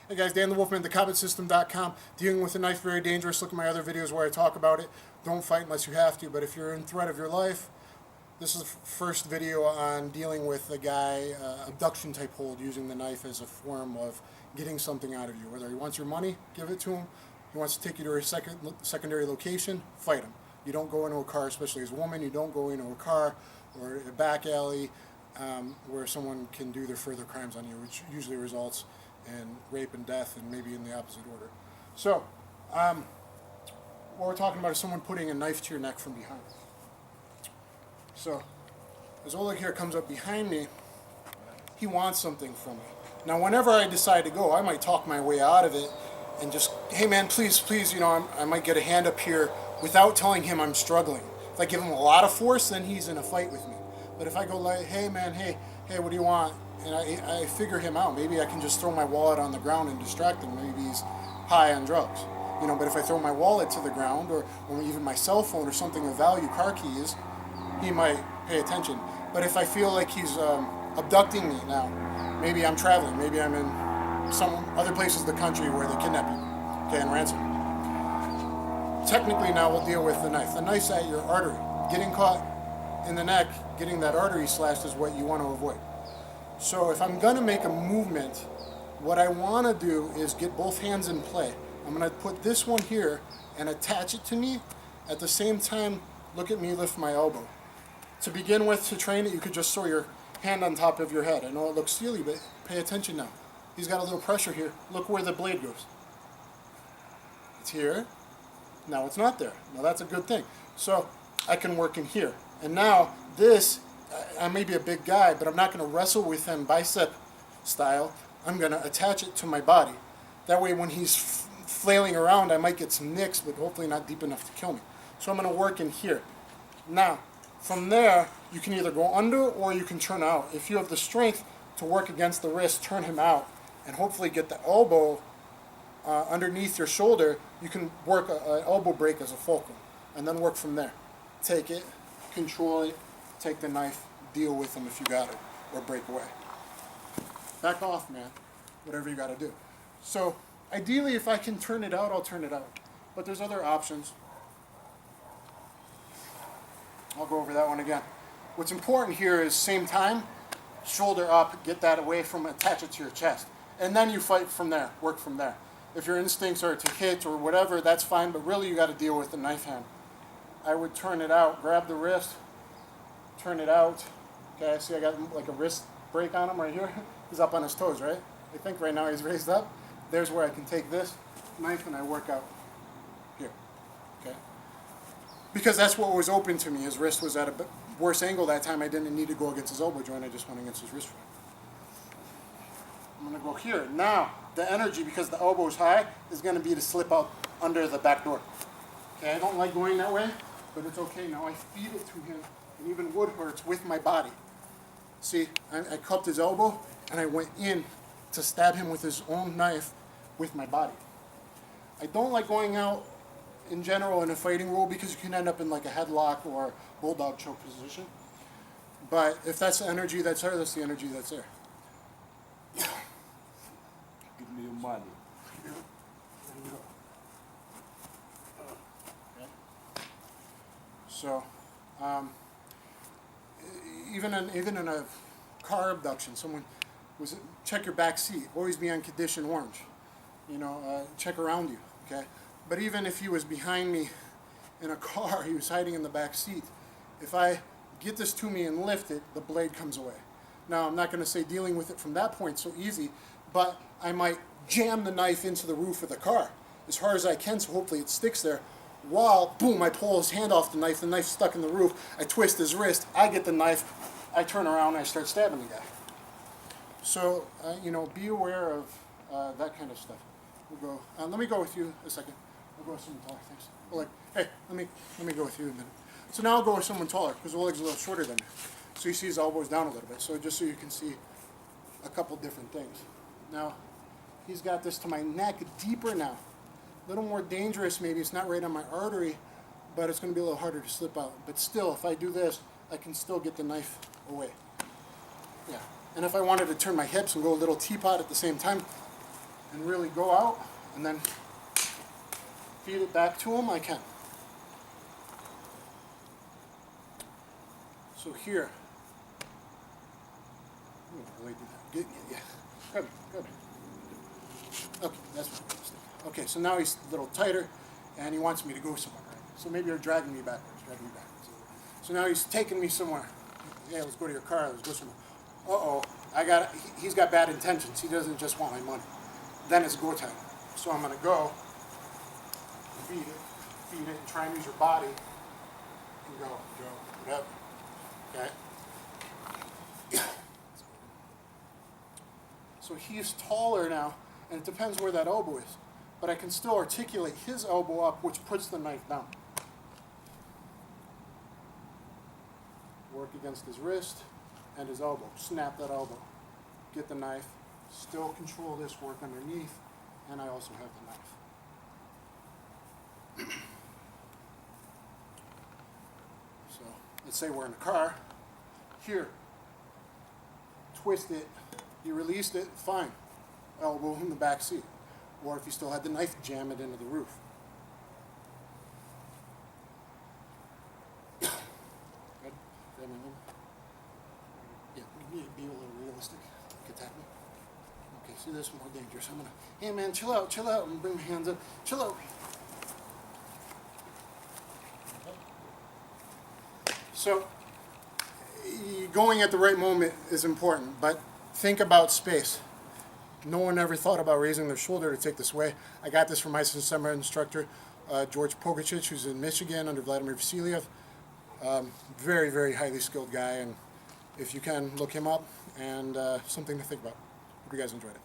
Hey guys, Dan The Wolfman, thecombatsystem.com. Dealing with a knife, very dangerous. Look at my other videos where I talk about it. Don't fight unless you have to, but if you're in threat of your life, this is the first video on dealing with a guy, abduction type hold, using the knife as a form of getting something out of you. Whether he wants your money, give it to him. He wants to take you to a secondary location, fight him. You don't go into a car, especially as a woman, you don't go into a car or a back alley where someone can do their further crimes on you, which usually results in rape and death, and maybe in the opposite order. So, what we're talking about is someone putting a knife to your neck from behind. So, as Oleg here comes up behind me, he wants something from me. Now, whenever I decide to go, I might talk my way out of it and just, hey man, please, you know, I might get a hand up here without telling him I'm struggling. If I give him a lot of force, then he's in a fight with me. But if I go like, hey man, hey, what do you want? And I figure him out. Maybe I can just throw my wallet on the ground and distract him. Maybe he's high on drugs. You know, but if I throw my wallet to the ground, or even my cell phone or something of value, car keys, he might pay attention. But if I feel like he's abducting me now, maybe I'm traveling, maybe I'm in some other places of the country where they kidnap you, okay, and ransom. Technically now we'll deal with the knife. The knife's at your artery. Getting caught in the neck, getting that artery slashed is what you want to avoid. So if I'm going to make a movement, what I want to do is get both hands in play. I'm going to put this one here and attach it to me. At the same time, look at me lift my elbow. To begin with, to train it, you could just throw your hand on top of your head. I know it looks silly, but pay attention now. He's got a little pressure here. Look where the blade goes. It's here. Now it's not there. Now that's a good thing. So I can work in here. And now this, I may be a big guy, but I'm not going to wrestle with him bicep style. I'm going to attach it to my body. That way when he's flailing around, I might get some nicks, but hopefully not deep enough to kill me. So I'm going to work in here. Now, from there, you can either go under or you can turn out. If you have the strength to work against the wrist, turn him out, and hopefully get the elbow underneath your shoulder, you can work an elbow break as a fulcrum, and then work from there. Take it, control it, take the knife, deal with him if you got it, or break away. Back off, man. Whatever you got to do. So, ideally, if I can turn it out, I'll turn it out. But there's other options. I'll go over that one again. What's important here is same time, shoulder up, get that away from, attach it to your chest. And then you fight from there, work from there. If your instincts are to hit or whatever, that's fine, but really you got to deal with the knife hand. I would turn it out, grab the wrist, turn it out. Okay, see I got like a wrist break on him right here. He's up on his toes, right? I think right now he's raised up. There's where I can take this knife and I work out here, okay? Because that's what was open to me. His wrist was at a worse angle that time. I didn't need to go against his elbow joint. I just went against his wrist. I'm going to go here. Now, the energy, because the elbow is high, is going to be to slip out under the back door. Okay, I don't like going that way, but it's okay. Now I feed it to him, and even wood hurts with my body. See, I cupped his elbow, and I went in to stab him with his own knife with my body. I don't like going out in general in a fighting role because you can end up in like a headlock or bulldog choke position. But if that's the energy that's there, that's the energy that's there. Give me your money. So, even in a car abduction, someone was check your back seat. Always be on condition orange. You know, check around you. Okay. But even if he was behind me in a car, he was hiding in the back seat. If I get this to me and lift it, the blade comes away. Now, I'm not going to say dealing with it from that point so easy, but I might jam the knife into the roof of the car as hard as I can, so hopefully it sticks there. While, boom, I pull his hand off the knife's stuck in the roof, I twist his wrist, I get the knife, I turn around, and I start stabbing the guy. So, you know, be aware of that kind of stuff. We'll go, let me go with you a second. I'll go with someone taller, thanks. Oleg, hey, let me go with you a minute. So now I'll go with someone taller, because Oleg's a little shorter than me. So you see his elbows down a little bit, so just so you can see a couple different things. Now, he's got this to my neck deeper now. A little more dangerous maybe, it's not right on my artery, but it's going to be a little harder to slip out. But still, if I do this, I can still get the knife away. Yeah. And if I wanted to turn my hips and go a little teapot at the same time, and really go out and then feed it back to him, I can. So here, yeah, good, good. Okay, that's my mistake. Okay, so now he's a little tighter, and he wants me to go somewhere, right? So maybe you're dragging me backwards. So now he's taking me somewhere. Yeah, let's go to your car, let's go somewhere. Uh-oh, he's got bad intentions. He doesn't just want my money. Then it's go time. So I'm gonna go, feed it, and try and use your body, and go, whatever. Okay? So he's taller now, and it depends where that elbow is. But I can still articulate his elbow up, which puts the knife down. Work against his wrist and his elbow. Snap that elbow. Get the knife. Still control this, work underneath, and I also have the knife. So let's say we're in a car. Here, twist it. You released it, fine. Elbow in the back seat. Or if you still had the knife, jam it into the roof. Good? Yeah, be a little realistic. Attack me. Okay, see, this is more dangerous. I'm gonna, hey man, chill out, and bring my hands up. Chill out. So, going at the right moment is important, but think about space. No one ever thought about raising their shoulder to take this away. I got this from my Systema instructor, George Pogachich, who's in Michigan under Vladimir Vasiliev. Very, very highly skilled guy, and if you can, look him up, and something to think about. Hope you guys enjoyed it.